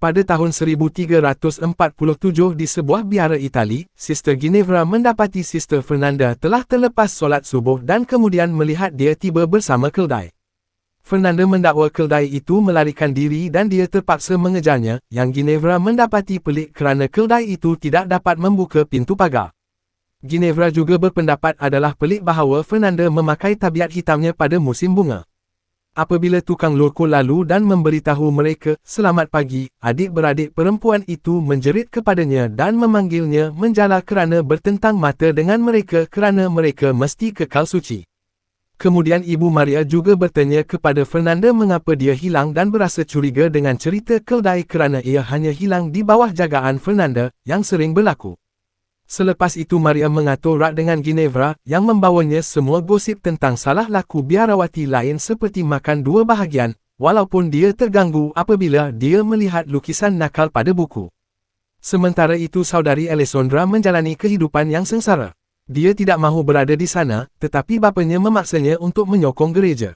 Pada tahun 1347 di sebuah biara Itali, Sister Ginevra mendapati Sister Fernanda telah terlepas solat subuh dan kemudian melihat dia tiba bersama keldai. Fernanda mendakwa keldai itu melarikan diri dan dia terpaksa mengejarnya, yang Ginevra mendapati pelik kerana keldai itu tidak dapat membuka pintu pagar. Ginevra juga berpendapat adalah pelik bahawa Fernanda memakai tabiat hitamnya pada musim bunga. Apabila tukang lorko lalu dan memberitahu mereka, "Selamat pagi," adik-beradik perempuan itu menjerit kepadanya dan memanggilnya menjala kerana bertentang mata dengan mereka kerana mereka mesti kekal suci. Kemudian Ibu Maria juga bertanya kepada Fernanda mengapa dia hilang dan berasa curiga dengan cerita keldai kerana ia hanya hilang di bawah jagaan Fernanda, yang sering berlaku. Selepas itu Maria mengatur rak dengan Ginevra, yang membawanya semua gosip tentang salah laku biarawati lain seperti makan dua bahagian, walaupun dia terganggu apabila dia melihat lukisan nakal pada buku. Sementara itu saudari Alessandra menjalani kehidupan yang sengsara. Dia tidak mahu berada di sana, tetapi bapanya memaksanya untuk menyokong gereja.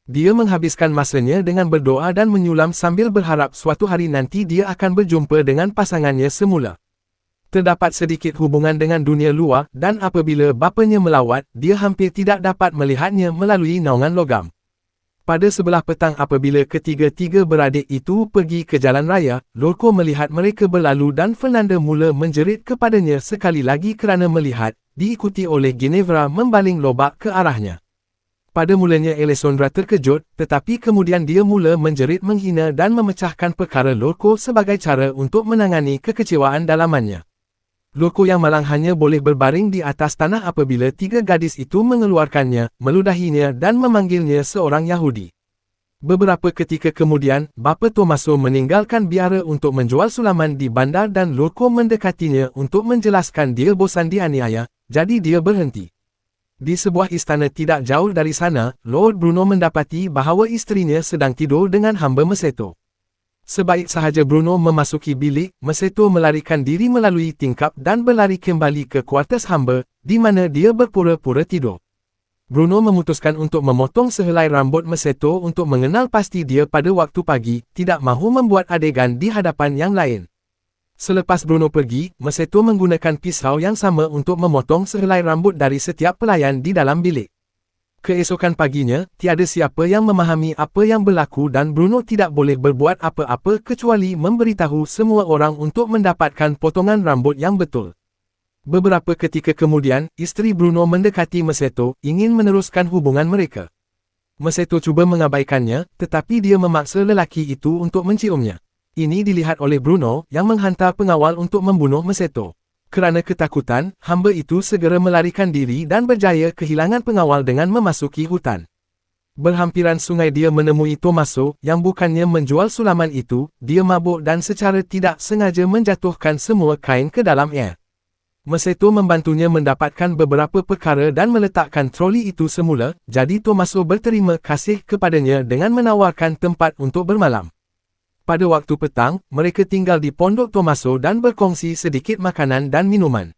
Dia menghabiskan masanya dengan berdoa dan menyulam sambil berharap suatu hari nanti dia akan berjumpa dengan pasangannya semula. Terdapat sedikit hubungan dengan dunia luar dan apabila bapanya melawat, dia hampir tidak dapat melihatnya melalui naungan logam. Pada sebelah petang apabila ketiga-tiga beradik itu pergi ke jalan raya, Lorco melihat mereka berlalu dan Fernanda mula menjerit kepadanya sekali lagi kerana melihat, diikuti oleh Ginevra membaling lobak ke arahnya. Pada mulanya Alessandra terkejut, tetapi kemudian dia mula menjerit menghina dan memecahkan perkara Lorco sebagai cara untuk menangani kekecewaan dalamannya. Lorco yang malang hanya boleh berbaring di atas tanah apabila tiga gadis itu mengeluarkannya, meludahinya dan memanggilnya seorang Yahudi. Beberapa ketika kemudian, bapa Tommaso meninggalkan biara untuk menjual sulaman di bandar dan Lorco mendekatinya untuk menjelaskan dia bosan dianiaya, jadi dia berhenti. Di sebuah istana tidak jauh dari sana, Lord Bruno mendapati bahawa isterinya sedang tidur dengan hamba Masetto. Sebaik sahaja Bruno memasuki bilik, Masetto melarikan diri melalui tingkap dan berlari kembali ke kuartus hamba, di mana dia berpura-pura tidur. Bruno memutuskan untuk memotong sehelai rambut Masetto untuk mengenal pasti dia pada waktu pagi, tidak mahu membuat adegan di hadapan yang lain. Selepas Bruno pergi, Masetto menggunakan pisau yang sama untuk memotong sehelai rambut dari setiap pelayan di dalam bilik. Keesokan paginya, tiada siapa yang memahami apa yang berlaku dan Bruno tidak boleh berbuat apa-apa kecuali memberitahu semua orang untuk mendapatkan potongan rambut yang betul. Beberapa ketika kemudian, isteri Bruno mendekati Masetto, ingin meneruskan hubungan mereka. Masetto cuba mengabaikannya, tetapi dia memaksa lelaki itu untuk menciumnya. Ini dilihat oleh Bruno, yang menghantar pengawal untuk membunuh Masetto. Kerana ketakutan, hamba itu segera melarikan diri dan berjaya kehilangan pengawal dengan memasuki hutan. Berhampiran sungai dia menemui Tommaso, yang bukannya menjual sulaman itu, dia mabuk dan secara tidak sengaja menjatuhkan semua kain ke dalam air. Masetto membantunya mendapatkan beberapa perkara dan meletakkan troli itu semula, jadi Tommaso berterima kasih kepadanya dengan menawarkan tempat untuk bermalam. Pada waktu petang, mereka tinggal di pondok Tommaso dan berkongsi sedikit makanan dan minuman.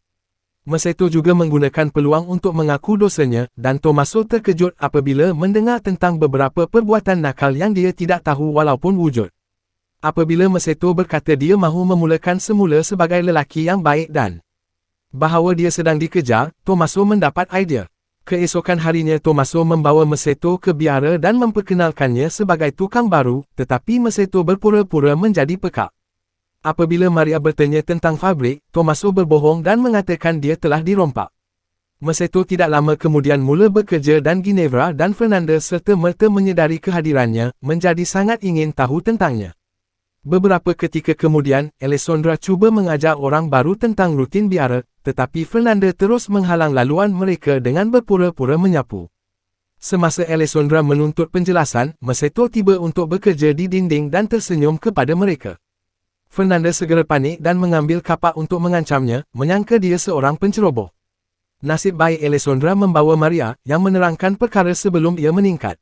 Masetto juga menggunakan peluang untuk mengaku dosanya, dan Tommaso terkejut apabila mendengar tentang beberapa perbuatan nakal yang dia tidak tahu walaupun wujud. Apabila Masetto berkata dia mahu memulakan semula sebagai lelaki yang baik dan bahawa dia sedang dikejar, Tommaso mendapat idea. Keesokan harinya Tommaso membawa Masetto ke biara dan memperkenalkannya sebagai tukang baru, tetapi Masetto berpura-pura menjadi pekak. Apabila Maria bertanya tentang fabrik, Tommaso berbohong dan mengatakan dia telah dirompak. Masetto tidak lama kemudian mula bekerja dan Ginevra dan Fernanda serta-merta menyedari kehadirannya, menjadi sangat ingin tahu tentangnya. Beberapa ketika kemudian, Alessandra cuba mengajar orang baru tentang rutin biara, tetapi Fernanda terus menghalang laluan mereka dengan berpura-pura menyapu. Semasa Alessandra menuntut penjelasan, Masetto tiba untuk bekerja di dinding dan tersenyum kepada mereka. Fernanda segera panik dan mengambil kapak untuk mengancamnya, menyangka dia seorang penceroboh. Nasib baik Alessandra membawa Maria, yang menerangkan perkara sebelum ia meningkat.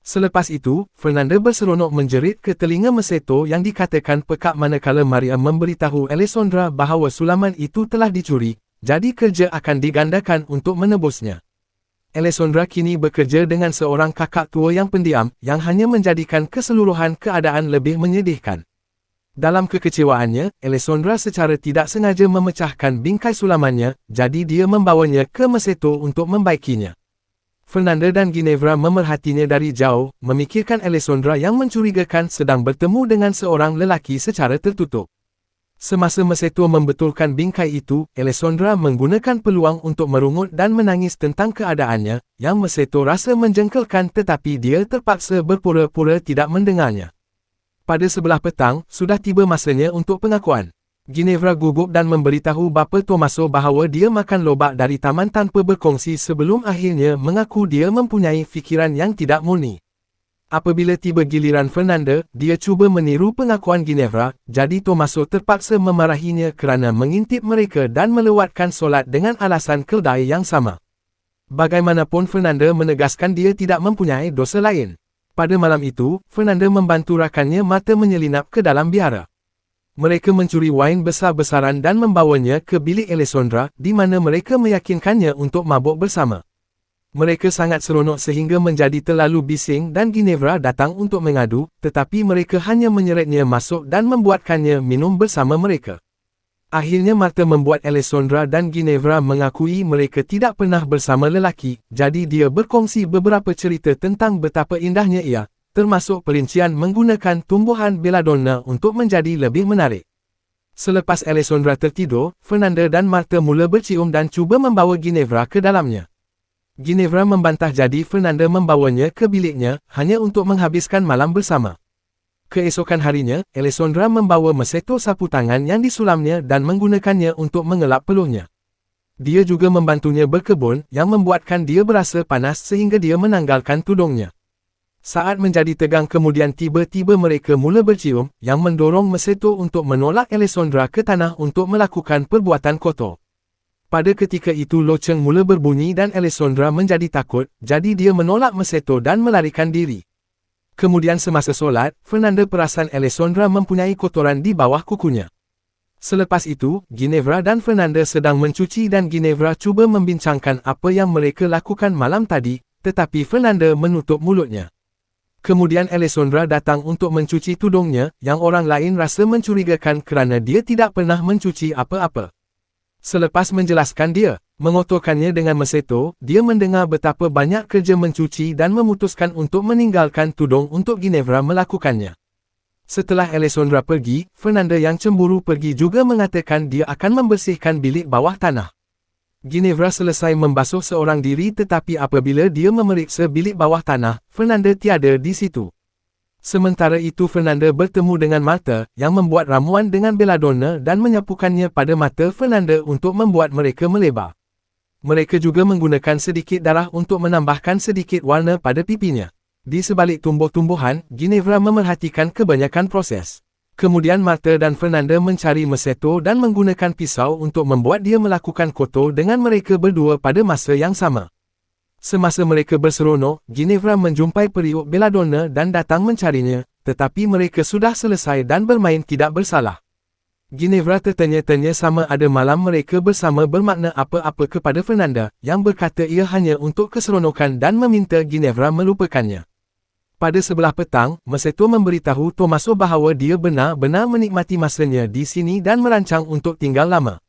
Selepas itu, Fernanda berseronok menjerit ke telinga Masetto yang dikatakan pekak manakala Maria memberitahu Alessandra bahawa sulaman itu telah dicuri, jadi kerja akan digandakan untuk menebusnya. Alessandra kini bekerja dengan seorang kakak tua yang pendiam, yang hanya menjadikan keseluruhan keadaan lebih menyedihkan. Dalam kekecewaannya, Alessandra secara tidak sengaja memecahkan bingkai sulamannya, jadi dia membawanya ke Maceto untuk membaikinya. Fernanda dan Ginevra memerhatinya dari jauh, memikirkan Alessandra yang mencurigakan sedang bertemu dengan seorang lelaki secara tertutup. Semasa Maceto membetulkan bingkai itu, Alessandra menggunakan peluang untuk merungut dan menangis tentang keadaannya, yang Maceto rasa menjengkelkan tetapi dia terpaksa berpura-pura tidak mendengarnya. Pada sebelah petang, sudah tiba masanya untuk pengakuan. Ginevra gugup dan memberitahu bapa Tommaso bahawa dia makan lobak dari taman tanpa berkongsi sebelum akhirnya mengaku dia mempunyai fikiran yang tidak murni. Apabila tiba giliran Fernanda, dia cuba meniru pengakuan Ginevra, jadi Tommaso terpaksa memarahinya kerana mengintip mereka dan melewatkan solat dengan alasan keldai yang sama. Bagaimanapun Fernanda menegaskan dia tidak mempunyai dosa lain. Pada malam itu, Fernanda membantu rakannya mata menyelinap ke dalam biara. Mereka mencuri wain besar-besaran dan membawanya ke bilik Alessandra, di mana mereka meyakinkannya untuk mabuk bersama. Mereka sangat seronok sehingga menjadi terlalu bising dan Ginevra datang untuk mengadu, tetapi mereka hanya menyeretnya masuk dan membuatkannya minum bersama mereka. Akhirnya Martha membuat Alessandra dan Ginevra mengakui mereka tidak pernah bersama lelaki, jadi dia berkongsi beberapa cerita tentang betapa indahnya ia, termasuk perincian menggunakan tumbuhan belladonna untuk menjadi lebih menarik. Selepas Alessandra tertidur, Fernanda dan Martha mula bercium dan cuba membawa Ginevra ke dalamnya. Ginevra membantah jadi Fernanda membawanya ke biliknya, hanya untuk menghabiskan malam bersama. Keesokan harinya, Alessandra membawa Maceto sapu tangan yang disulamnya dan menggunakannya untuk mengelap peluhnya. Dia juga membantunya berkebun, yang membuatkan dia berasa panas sehingga dia menanggalkan tudungnya. Saat menjadi tegang kemudian tiba-tiba mereka mula bercium, yang mendorong Maceto untuk menolak Alessandra ke tanah untuk melakukan perbuatan kotor. Pada ketika itu loceng mula berbunyi dan Alessandra menjadi takut, jadi dia menolak Maceto dan melarikan diri. Kemudian semasa solat, Fernanda perasan Alessandra mempunyai kotoran di bawah kukunya. Selepas itu, Ginevra dan Fernanda sedang mencuci dan Ginevra cuba membincangkan apa yang mereka lakukan malam tadi, tetapi Fernanda menutup mulutnya. Kemudian Alessandra datang untuk mencuci tudungnya, yang orang lain rasa mencurigakan kerana dia tidak pernah mencuci apa-apa. Selepas menjelaskan dia mengotorkannya dengan Maceto, dia mendengar betapa banyak kerja mencuci dan memutuskan untuk meninggalkan tudung untuk Ginevra melakukannya. Setelah Alessandra pergi, Fernanda yang cemburu pergi juga mengatakan dia akan membersihkan bilik bawah tanah. Ginevra selesai membasuh seorang diri tetapi apabila dia memeriksa bilik bawah tanah, Fernanda tiada di situ. Sementara itu Fernanda bertemu dengan Martha, yang membuat ramuan dengan belladonna dan menyapukannya pada mata Fernanda untuk membuat mereka melebar. Mereka juga menggunakan sedikit darah untuk menambahkan sedikit warna pada pipinya. Di sebalik tumbuh-tumbuhan, Ginevra memerhatikan kebanyakan proses. Kemudian Martha dan Fernanda mencari Maceto dan menggunakan pisau untuk membuat dia melakukan kotor dengan mereka berdua pada masa yang sama. Semasa mereka berseronok, Ginevra menjumpai periuk belladonna dan datang mencarinya, tetapi mereka sudah selesai dan bermain tidak bersalah. Ginevra tertanya-tanya sama ada malam mereka bersama bermakna apa-apa kepada Fernanda, yang berkata ia hanya untuk keseronokan dan meminta Ginevra melupakannya. Pada sebelah petang, Maceto memberitahu Tommaso bahawa dia benar-benar menikmati masanya di sini dan merancang untuk tinggal lama.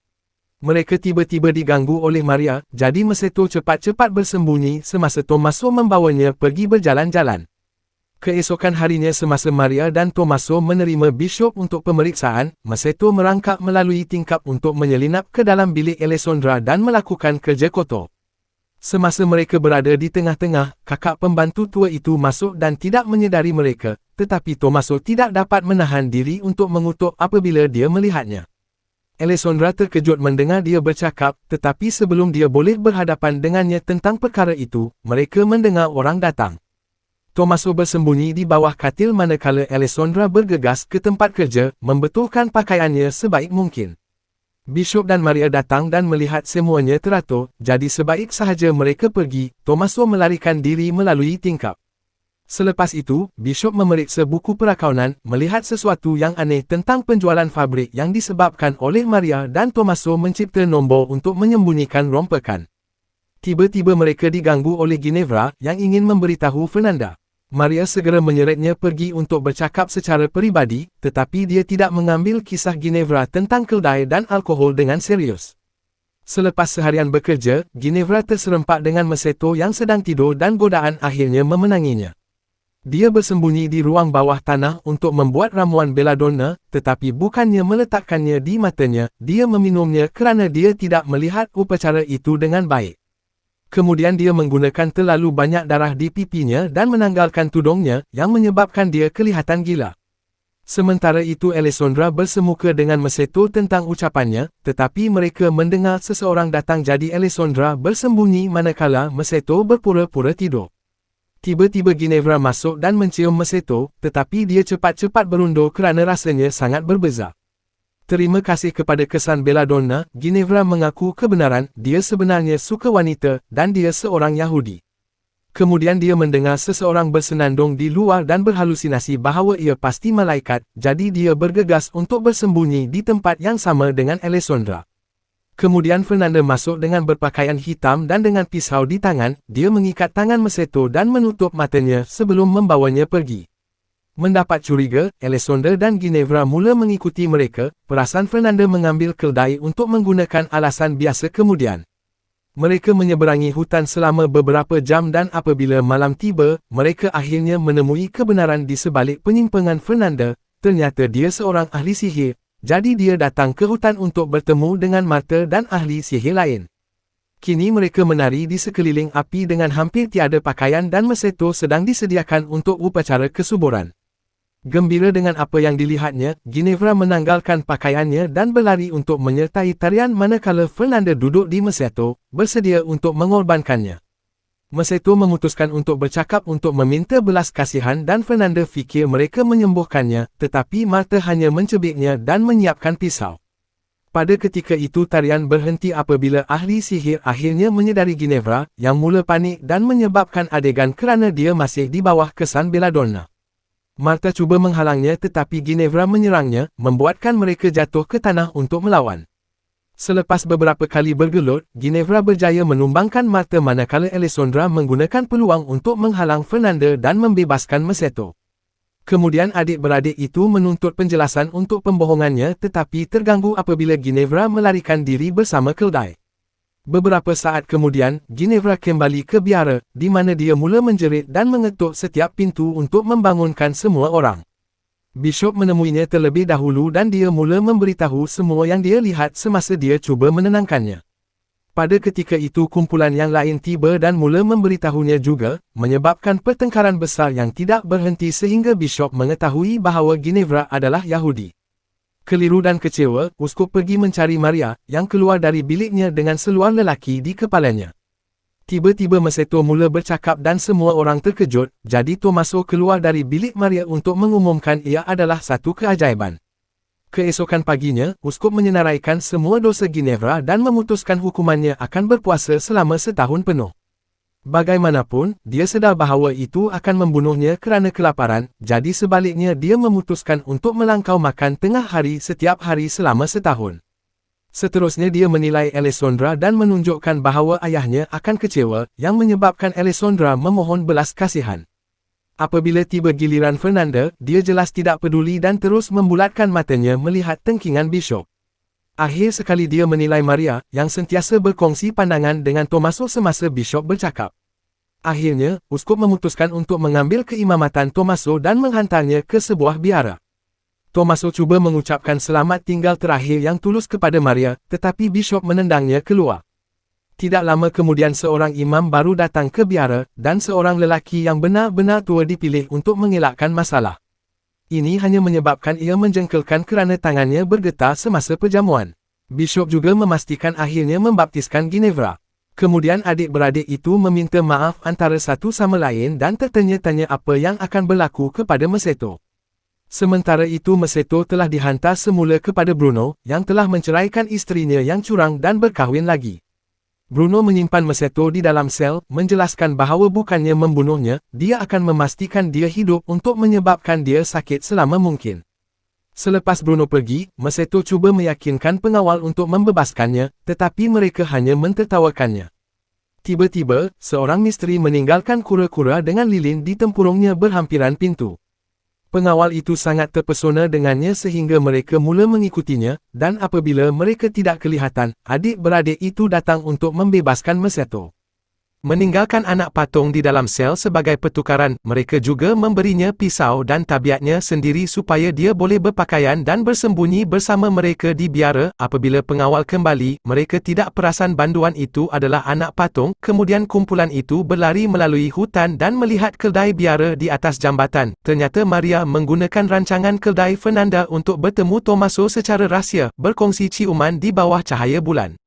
Mereka tiba-tiba diganggu oleh Maria, jadi Maceto cepat-cepat bersembunyi semasa Tommaso membawanya pergi berjalan-jalan. Keesokan harinya semasa Maria dan Tommaso menerima Bishop untuk pemeriksaan, Maceto merangkak melalui tingkap untuk menyelinap ke dalam bilik Alessandra dan melakukan kerja kotor. Semasa mereka berada di tengah-tengah, kakak pembantu tua itu masuk dan tidak menyedari mereka, tetapi Tommaso tidak dapat menahan diri untuk mengutuk apabila dia melihatnya. Alessandra terkejut mendengar dia bercakap, tetapi sebelum dia boleh berhadapan dengannya tentang perkara itu, mereka mendengar orang datang. Tommaso bersembunyi di bawah katil manakala Alessandra bergegas ke tempat kerja, membetulkan pakaiannya sebaik mungkin. Bishop dan Maria datang dan melihat semuanya teratur, jadi sebaik sahaja mereka pergi, Tommaso melarikan diri melalui tingkap. Selepas itu, Bishop memeriksa buku perakaunan, melihat sesuatu yang aneh tentang penjualan fabrik yang disebabkan oleh Maria dan Tommaso mencipta nombor untuk menyembunyikan rompekan. Tiba-tiba mereka diganggu oleh Ginevra, yang ingin memberitahu Fernanda. Maria segera menyeretnya pergi untuk bercakap secara peribadi, tetapi dia tidak mengambil kisah Ginevra tentang keldai dan alkohol dengan serius. Selepas seharian bekerja, Ginevra terserempak dengan Maceto yang sedang tidur dan godaan akhirnya memenanginya. Dia bersembunyi di ruang bawah tanah untuk membuat ramuan belladonna, tetapi bukannya meletakkannya di matanya, dia meminumnya kerana dia tidak melihat upacara itu dengan baik. Kemudian dia menggunakan terlalu banyak darah di pipinya dan menanggalkan tudungnya, yang menyebabkan dia kelihatan gila. Sementara itu Alessandra bersemuka dengan Maceto tentang ucapannya, tetapi mereka mendengar seseorang datang jadi Alessandra bersembunyi manakala Maceto berpura-pura tidur. Tiba-tiba Ginevra masuk dan mencium Maceto, tetapi dia cepat-cepat berundur kerana rasanya sangat berbeza. Terima kasih kepada kesan belladonna, Ginevra mengaku kebenaran, dia sebenarnya suka wanita, dan dia seorang Yahudi. Kemudian dia mendengar seseorang bersenandung di luar dan berhalusinasi bahawa ia pasti malaikat, jadi dia bergegas untuk bersembunyi di tempat yang sama dengan Alessandra. Kemudian Fernanda masuk dengan berpakaian hitam dan dengan pisau di tangan, dia mengikat tangan Maceto dan menutup matanya sebelum membawanya pergi. Mendapat curiga, Alessandra dan Ginevra mula mengikuti mereka, perasan Fernanda mengambil keldai untuk menggunakan alasan biasa kemudian. Mereka menyeberangi hutan selama beberapa jam dan apabila malam tiba, mereka akhirnya menemui kebenaran di sebalik penyimpangan Fernanda, ternyata dia seorang ahli sihir, jadi dia datang ke hutan untuk bertemu dengan Martha dan ahli sihir lain. Kini mereka menari di sekeliling api dengan hampir tiada pakaian dan Maceto sedang disediakan untuk upacara kesuburan. Gembira dengan apa yang dilihatnya, Ginevra menanggalkan pakaiannya dan berlari untuk menyertai tarian manakala Fernanda duduk di Maceto, bersedia untuk mengorbankannya. Maceto memutuskan untuk bercakap untuk meminta belas kasihan dan Fernanda fikir mereka menyembuhkannya, tetapi Martha hanya mencebiknya dan menyiapkan pisau. Pada ketika itu tarian berhenti apabila ahli sihir akhirnya menyedari Ginevra, yang mula panik dan menyebabkan adegan kerana dia masih di bawah kesan belladonna. Martha cuba menghalangnya tetapi Ginevra menyerangnya, membuatkan mereka jatuh ke tanah untuk melawan. Selepas beberapa kali bergelut, Ginevra berjaya menumbangkan Martha manakala Alessandra menggunakan peluang untuk menghalang Fernanda dan membebaskan Maceto. Kemudian adik-beradik itu menuntut penjelasan untuk pembohongannya tetapi terganggu apabila Ginevra melarikan diri bersama keldai. Beberapa saat kemudian, Ginevra kembali ke biara, di mana dia mula menjerit dan mengetuk setiap pintu untuk membangunkan semua orang. Bishop menemuinya terlebih dahulu dan dia mula memberitahu semua yang dia lihat semasa dia cuba menenangkannya. Pada ketika itu kumpulan yang lain tiba dan mula memberitahunya juga, menyebabkan pertengkaran besar yang tidak berhenti sehingga Bishop mengetahui bahawa Ginevra adalah Yahudi. Keliru dan kecewa, uskup pergi mencari Maria, yang keluar dari biliknya dengan seluar lelaki di kepalanya. Tiba-tiba Maceto mula bercakap dan semua orang terkejut, jadi Tommaso keluar dari bilik Maria untuk mengumumkan ia adalah satu keajaiban. Keesokan paginya, uskup menyenaraikan semua dosa Ginevra dan memutuskan hukumannya akan berpuasa selama setahun penuh. Bagaimanapun, dia sedar bahawa itu akan membunuhnya kerana kelaparan, jadi sebaliknya dia memutuskan untuk melangkau makan tengah hari setiap hari selama setahun. Seterusnya dia menilai Alessandra dan menunjukkan bahawa ayahnya akan kecewa, yang menyebabkan Alessandra memohon belas kasihan. Apabila tiba giliran Fernanda, dia jelas tidak peduli dan terus membulatkan matanya melihat tengkingan Bishop. Akhir sekali dia menilai Maria, yang sentiasa berkongsi pandangan dengan Tommaso semasa Bishop bercakap. Akhirnya, uskup memutuskan untuk mengambil keimamatan Tommaso dan menghantarnya ke sebuah biara. Tommaso cuba mengucapkan selamat tinggal terakhir yang tulus kepada Maria, tetapi Bishop menendangnya keluar. Tidak lama kemudian seorang imam baru datang ke biara, dan seorang lelaki yang benar-benar tua dipilih untuk mengelakkan masalah. Ini hanya menyebabkan ia menjengkelkan kerana tangannya bergetar semasa perjamuan. Bishop juga memastikan akhirnya membaptiskan Ginevra. Kemudian adik-beradik itu meminta maaf antara satu sama lain dan tertanya-tanya apa yang akan berlaku kepada Maceto. Sementara itu Maceto telah dihantar semula kepada Bruno, yang telah menceraikan isterinya yang curang dan berkahwin lagi. Bruno menyimpan Maceto di dalam sel, menjelaskan bahawa bukannya membunuhnya, dia akan memastikan dia hidup untuk menyebabkan dia sakit selama mungkin. Selepas Bruno pergi, Maceto cuba meyakinkan pengawal untuk membebaskannya, tetapi mereka hanya mentertawakannya. Tiba-tiba, seorang misteri meninggalkan kura-kura dengan lilin di tempurungnya berhampiran pintu. Pengawal itu sangat terpesona dengannya sehingga mereka mula mengikutinya, dan apabila mereka tidak kelihatan, adik-beradik itu datang untuk membebaskan Masato. Meninggalkan anak patung di dalam sel sebagai pertukaran, mereka juga memberinya pisau dan tabiatnya sendiri supaya dia boleh berpakaian dan bersembunyi bersama mereka di biara. Apabila pengawal kembali, mereka tidak perasan banduan itu adalah anak patung. Kemudian kumpulan itu berlari melalui hutan dan melihat keldai biara di atas jambatan. Ternyata Maria menggunakan rancangan keldai Fernanda untuk bertemu Tommaso secara rahsia, berkongsi ciuman di bawah cahaya bulan.